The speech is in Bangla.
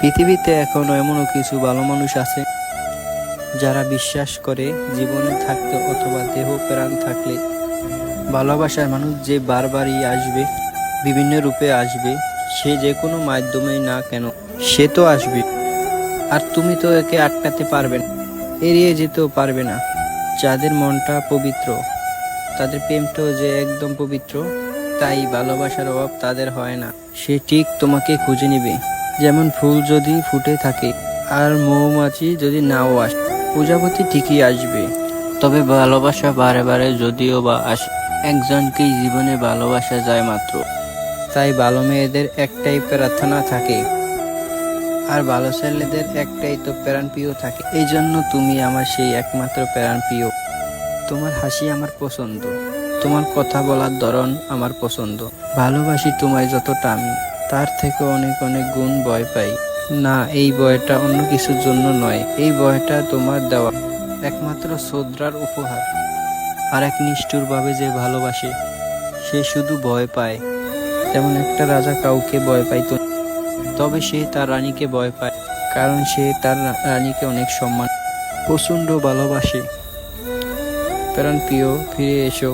পৃথিবীতে এখনো এমনও কিছু ভালো মানুষ আছে যারা বিশ্বাস করে জীবনে থাকতে অথবা দেহ প্রাণ থাকলে ভালোবাসার মানুষ যে বারবারই আসবে, বিভিন্ন রূপে আসবে, সে যে কোনো মাধ্যমেই না কেন সে তো আসবে। আর তুমি তো একে আটকাতে পারবে না, এড়িয়ে যেতেও পারবে না। যাদের মনটা পবিত্র, তাদের প্রেমটাও যে একদম পবিত্র, তাই ভালোবাসার অভাব তাদের হয় না। সে ঠিক তোমাকে খুঁজে নিবে। যেমন ফুল যদি ফুটে থাকে আর মৌমাছি যদি নাও আসে, প্রজাপতি ঠিকই আসবে। তবে ভালোবাসা বারে বারে যদিও বা আসে, একজনকেই জীবনে ভালোবাসা যায় মাত্র। তাই ভালো মেয়েদের একটাই প্রার্থনা থাকে, আর ভালো ছেলেদের একটাই তো প্রাণপ্রিয় থাকে। এই জন্য তুমি আমার সেই একমাত্র প্রাণপ্রিয়। তোমার হাসি আমার পছন্দ, তোমার কথা বলার ধরন আমার পছন্দ। ভালোবাসি তোমায় যতটা আমি, তার থেকে অনেক অনেক গুণ ভয় পাই। না, এই ভয়টা অন্য কিছুর জন্য নয়, এই ভয়টা তোমার দেওয়া একমাত্র শ্রদ্ধার উপহার। আর এক নিষ্ঠুরভাবে যে ভালোবাসে সে শুধু ভয় পায়। তেমন একটা রাজা কাউকে ভয় পাইত না, তবে সে তার রানীকে ভয় পায়, কারণ সে তার রানীকে অনেক সম্মান, প্রচণ্ড ভালোবাসে। প্রাণ প্রিয়, ফিরে এসো।